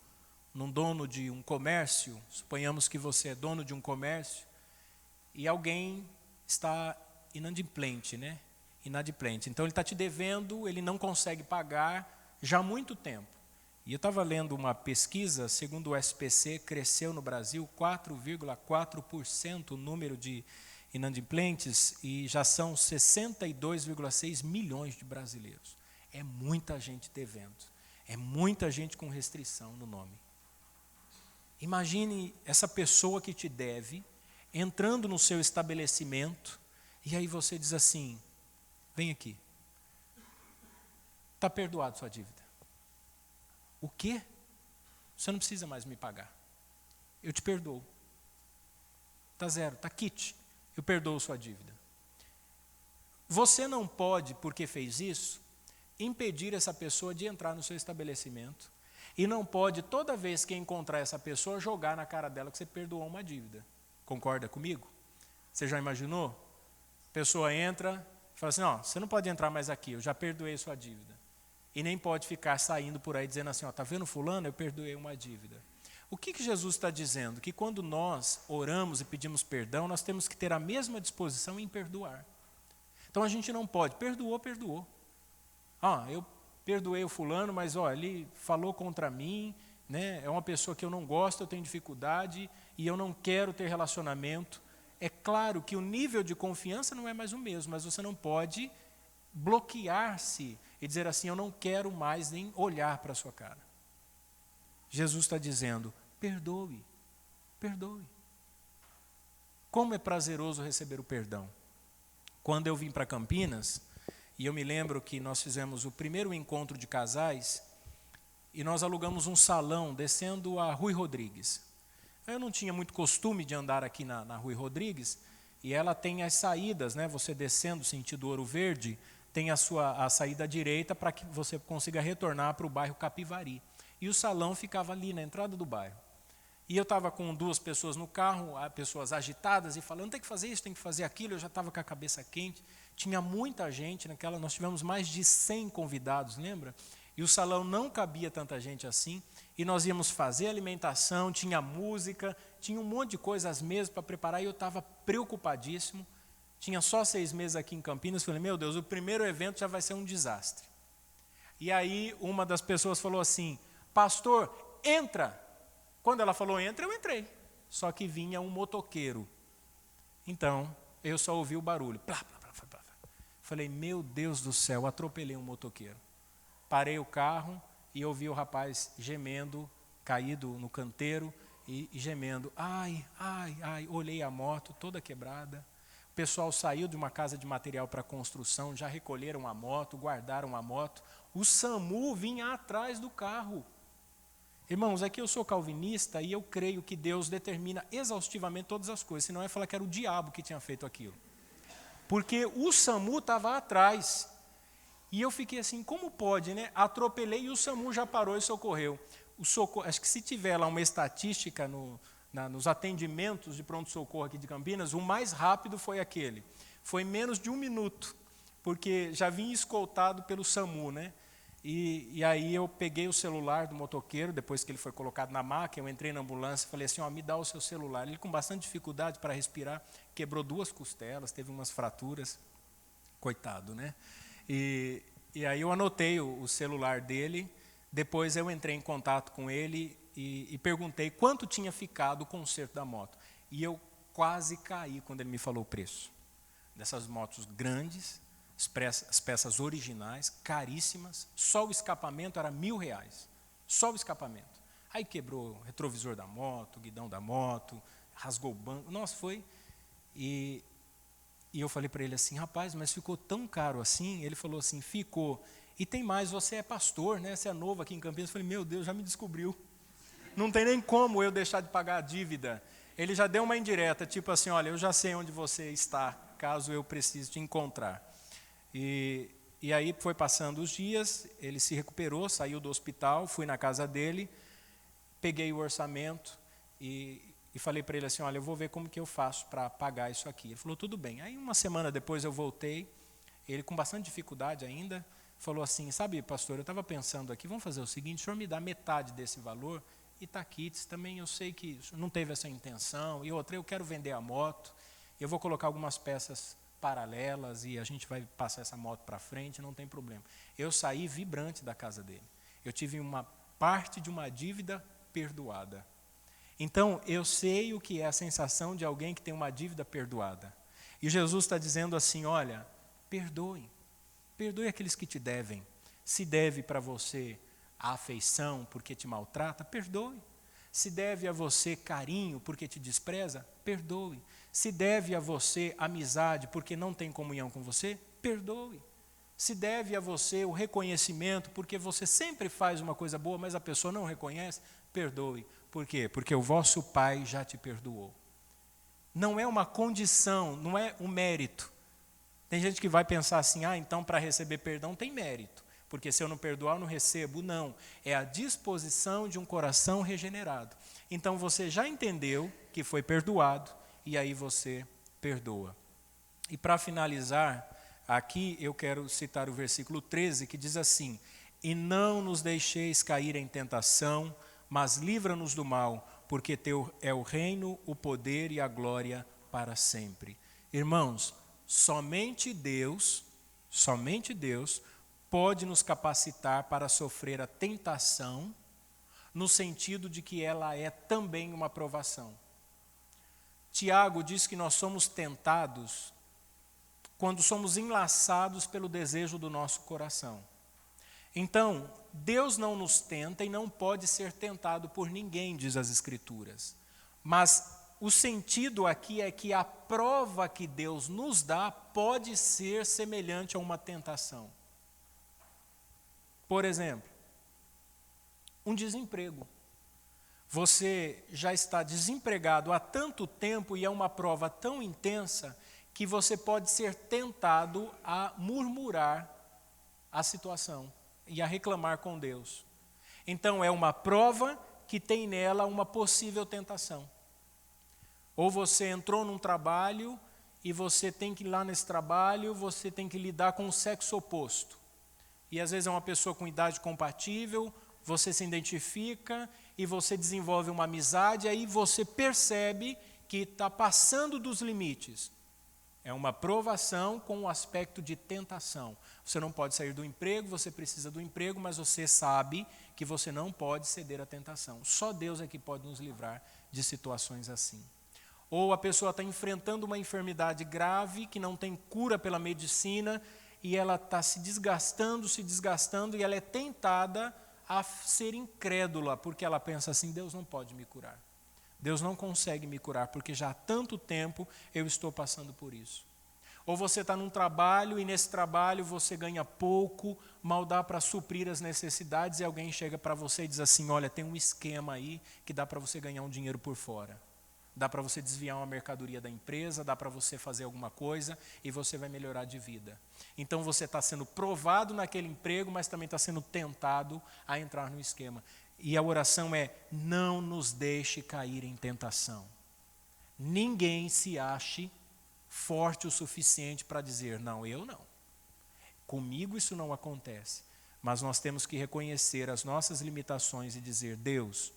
Speaker 1: dono de um comércio, suponhamos que você é dono de um comércio, e alguém está inadimplente, né? Inadimplente. Então ele está te devendo, ele não consegue pagar já há muito tempo. E eu estava lendo uma pesquisa, segundo o SPC, cresceu no Brasil 4,4% o número de inadimplentes e já são 62,6 milhões de brasileiros. É muita gente devendo, é muita gente com restrição no nome. Imagine essa pessoa que te deve, entrando no seu estabelecimento, e aí você diz assim, vem aqui, está perdoado sua dívida. O quê? Você não precisa mais me pagar. Eu te perdoo. Está zero, está quite. Eu perdoo sua dívida. Você não pode, porque fez isso, impedir essa pessoa de entrar no seu estabelecimento. E não pode, toda vez que encontrar essa pessoa, jogar na cara dela que você perdoou uma dívida. Concorda comigo? Você já imaginou? A pessoa entra e fala assim, não, você não pode entrar mais aqui, eu já perdoei sua dívida. E nem pode ficar saindo por aí dizendo assim, está vendo fulano, eu perdoei uma dívida. O que Jesus está dizendo? Que quando nós oramos e pedimos perdão, nós temos que ter a mesma disposição em perdoar. Então a gente não pode, perdoou. Eu perdoei o fulano, mas ele falou contra mim, né? É uma pessoa que eu não gosto, eu tenho dificuldade e eu não quero ter relacionamento. É claro que o nível de confiança não é mais o mesmo, mas você não pode bloquear-se e dizer assim, eu não quero mais nem olhar para a sua cara. Jesus está dizendo, perdoe. Como é prazeroso receber o perdão. Quando eu vim para Campinas, e eu me lembro que nós fizemos o primeiro encontro de casais, e nós alugamos um salão descendo a Rui Rodrigues. Eu não tinha muito costume de andar aqui na Rui Rodrigues, e ela tem as saídas, né? Você descendo sentido Ouro Verde, tem a saída direita para que você consiga retornar para o bairro Capivari. E o salão ficava ali na entrada do bairro. E eu estava com 2 pessoas no carro, pessoas agitadas e falando, tem que fazer isso, tem que fazer aquilo. Eu já estava com a cabeça quente. Tinha muita gente naquela, nós tivemos mais de 100 convidados, lembra? E o salão não cabia tanta gente assim. E nós íamos fazer alimentação, tinha música, tinha um monte de coisas mesmo para preparar. E eu estava preocupadíssimo. Tinha só 6 meses aqui em Campinas. Falei, meu Deus, o primeiro evento já vai ser um desastre. E aí uma das pessoas falou assim, pastor, entra. Quando ela falou entra, eu entrei. Só que vinha um motoqueiro. Então, eu só ouvi o barulho. Plá, plá, plá, plá, plá. Falei, meu Deus do céu, atropelei um motoqueiro. Parei o carro e ouvi o rapaz gemendo, caído no canteiro e gemendo. Ai, ai, ai. Olhei a moto toda quebrada. O pessoal saiu de uma casa de material para construção, já recolheram a moto, guardaram a moto. O SAMU vinha atrás do carro. Irmãos, aqui eu sou calvinista e eu creio que Deus determina exaustivamente todas as coisas, senão eu ia falar que era o diabo que tinha feito aquilo. Porque o SAMU estava atrás. E eu fiquei assim, como pode, né? Atropelei e o SAMU já parou e socorreu. Acho que se tiver lá uma estatística nos atendimentos de pronto-socorro aqui de Campinas, o mais rápido foi aquele. Foi menos de 1 minuto, porque já vinha escoltado pelo SAMU, né? E aí eu peguei o celular do motoqueiro, depois que ele foi colocado na maca, eu entrei na ambulância e falei assim, me dá o seu celular. Ele com bastante dificuldade para respirar, quebrou 2 costelas, teve umas fraturas, coitado, né? E aí eu anotei o celular dele, depois eu entrei em contato com ele e perguntei quanto tinha ficado o conserto da moto. E eu quase caí quando ele me falou o preço. Dessas motos grandes, as peças originais, caríssimas, só o escapamento era R$1.000, só o escapamento. Aí quebrou o retrovisor da moto, o guidão da moto, rasgou o banco, nossa, foi. E eu falei para ele assim, rapaz, mas ficou tão caro assim? Ele falou assim, ficou. E tem mais, você é pastor, né? Você é novo aqui em Campinas. Eu falei, meu Deus, já me descobriu. Não tem nem como eu deixar de pagar a dívida. Ele já deu uma indireta, tipo assim, olha, eu já sei onde você está, caso eu precise te encontrar. E aí foi passando os dias, ele se recuperou, saiu do hospital, fui na casa dele, peguei o orçamento e falei para ele assim, olha, eu vou ver como que eu faço para pagar isso aqui. Ele falou, tudo bem. Aí uma semana depois eu voltei, ele com bastante dificuldade ainda, falou assim, sabe, pastor, eu estava pensando aqui, vamos fazer o seguinte, o senhor me dá metade desse valor, e está aqui, também eu sei que não teve essa intenção, e outra, eu quero vender a moto, eu vou colocar algumas peças paralelas e a gente vai passar essa moto para frente, não tem problema. Eu saí vibrante da casa dele. Eu tive uma parte de uma dívida perdoada. Então, eu sei o que é a sensação de alguém que tem uma dívida perdoada. E Jesus está dizendo assim, olha, perdoe aqueles que te devem. Se deve para você a afeição porque te maltrata, perdoe. Se deve a você carinho porque te despreza, perdoe. Se deve a você amizade porque não tem comunhão com você, perdoe. Se deve a você o reconhecimento porque você sempre faz uma coisa boa, mas a pessoa não reconhece, perdoe. Por quê? Porque o vosso Pai já te perdoou. Não é uma condição, não é um mérito. Tem gente que vai pensar assim, então para receber perdão tem mérito. Porque se eu não perdoar, eu não recebo. Não, é a disposição de um coração regenerado. Então você já entendeu que foi perdoado, e aí você perdoa. E para finalizar, aqui eu quero citar o versículo 13, que diz assim, e não nos deixeis cair em tentação, mas livra-nos do mal, porque teu é o reino, o poder e a glória para sempre. Irmãos, somente Deus pode nos capacitar para sofrer a tentação, no sentido de que ela é também uma provação. Tiago diz que nós somos tentados quando somos enlaçados pelo desejo do nosso coração. Então, Deus não nos tenta e não pode ser tentado por ninguém, diz as Escrituras. Mas o sentido aqui é que a prova que Deus nos dá pode ser semelhante a uma tentação. Por exemplo, um desemprego. Você já está desempregado há tanto tempo e é uma prova tão intensa que você pode ser tentado a murmurar a situação e a reclamar com Deus. Então é uma prova que tem nela uma possível tentação. Ou você entrou num trabalho e você tem que ir lá nesse trabalho, você tem que lidar com o sexo oposto. E às vezes é uma pessoa com idade compatível, você se identifica e você desenvolve uma amizade, aí você percebe que está passando dos limites. É uma provação com o aspecto de tentação. Você não pode sair do emprego, você precisa do emprego, mas você sabe que você não pode ceder à tentação. Só Deus é que pode nos livrar de situações assim. Ou a pessoa está enfrentando uma enfermidade grave que não tem cura pela medicina e ela está se desgastando e ela é tentada a ser incrédula, porque ela pensa assim, Deus não pode me curar. Deus não consegue me curar, porque já há tanto tempo eu estou passando por isso. Ou você está num trabalho e nesse trabalho você ganha pouco, mal dá para suprir as necessidades e alguém chega para você e diz assim, olha, tem um esquema aí que dá para você ganhar um dinheiro por fora. Dá para você desviar uma mercadoria da empresa, dá para você fazer alguma coisa e você vai melhorar de vida. Então você está sendo provado naquele emprego, mas também está sendo tentado a entrar no esquema. E a oração é, não nos deixe cair em tentação. Ninguém se ache forte o suficiente para dizer, não, eu não. Comigo isso não acontece. Mas nós temos que reconhecer as nossas limitações e dizer, Deus,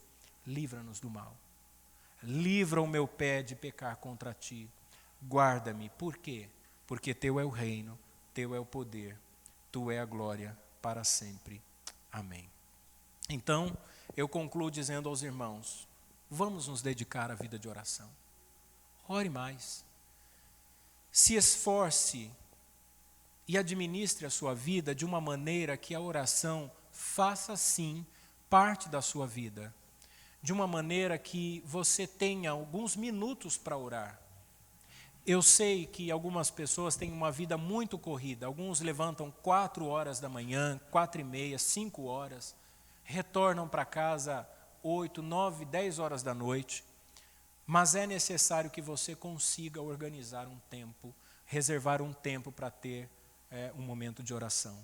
Speaker 1: livra-nos do mal. Livra o meu pé de pecar contra ti. Guarda-me. Por quê? Porque teu é o reino, teu é o poder, tu é a glória para sempre. Amém. Então, eu concluo dizendo aos irmãos, vamos nos dedicar à vida de oração. Ore mais. Se esforce e administre a sua vida de uma maneira que a oração faça sim parte da sua vida. De uma maneira que você tenha alguns minutos para orar. Eu sei que algumas pessoas têm uma vida muito corrida. Alguns levantam 4 horas da manhã, 4:30, 5 horas. Retornam para casa 8, 9, 10 horas da noite. Mas é necessário que você consiga organizar um tempo, reservar um tempo para ter um momento de oração.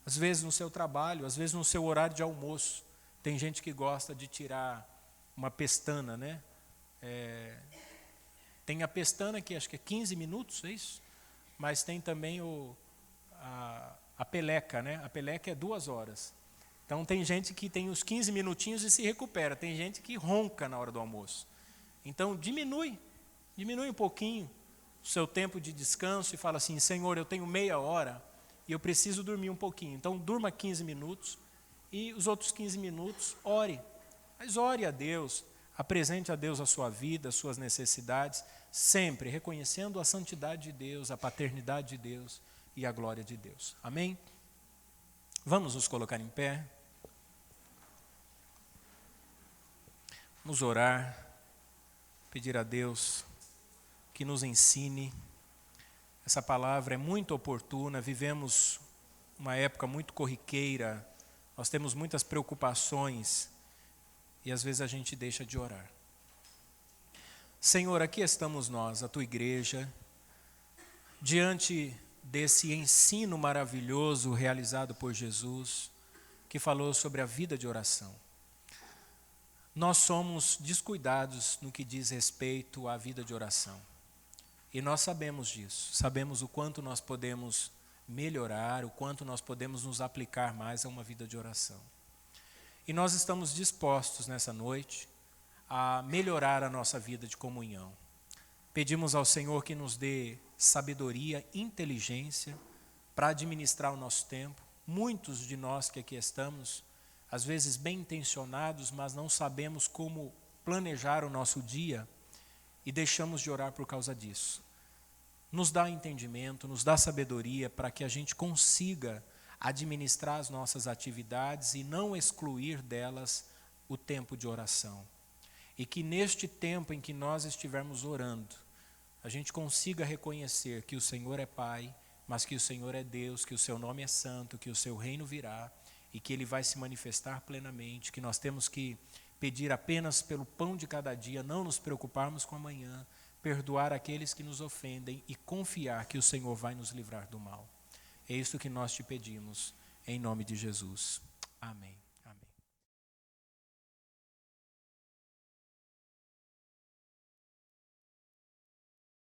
Speaker 1: Às vezes no seu trabalho, às vezes no seu horário de almoço. Tem gente que gosta de tirar uma pestana, né? Tem a pestana que acho que é 15 minutos, é isso? Mas tem também a peleca, né? A peleca é 2 horas. Então tem gente que tem os 15 minutinhos e se recupera. Tem gente que ronca na hora do almoço. Então diminui um pouquinho o seu tempo de descanso e fala assim, Senhor, eu tenho meia hora e eu preciso dormir um pouquinho. Então durma 15 minutos e os outros 15 minutos ore. Mas ore a Deus, apresente a Deus a sua vida, as suas necessidades, sempre reconhecendo a santidade de Deus, a paternidade de Deus e a glória de Deus. Amém? Vamos nos colocar em pé. Vamos orar, pedir a Deus que nos ensine. Essa palavra é muito oportuna, vivemos uma época muito corriqueira, nós temos muitas preocupações e às vezes a gente deixa de orar. Senhor, aqui estamos nós, a tua igreja, diante desse ensino maravilhoso realizado por Jesus, que falou sobre a vida de oração. Nós somos descuidados no que diz respeito à vida de oração. E nós sabemos disso, sabemos o quanto nós podemos melhorar, o quanto nós podemos nos aplicar mais a uma vida de oração. E nós estamos dispostos nessa noite a melhorar a nossa vida de comunhão. Pedimos ao Senhor que nos dê sabedoria, inteligência para administrar o nosso tempo. Muitos de nós que aqui estamos, às vezes bem intencionados, mas não sabemos como planejar o nosso dia e deixamos de orar por causa disso. Nos dá entendimento, nos dá sabedoria para que a gente consiga administrar as nossas atividades e não excluir delas o tempo de oração. E que neste tempo em que nós estivermos orando, a gente consiga reconhecer que o Senhor é Pai, mas que o Senhor é Deus, que o seu nome é santo, que o seu reino virá e que ele vai se manifestar plenamente, que nós temos que pedir apenas pelo pão de cada dia, não nos preocuparmos com amanhã, perdoar aqueles que nos ofendem e confiar que o Senhor vai nos livrar do mal. É isso que nós te pedimos, em nome de Jesus. Amém.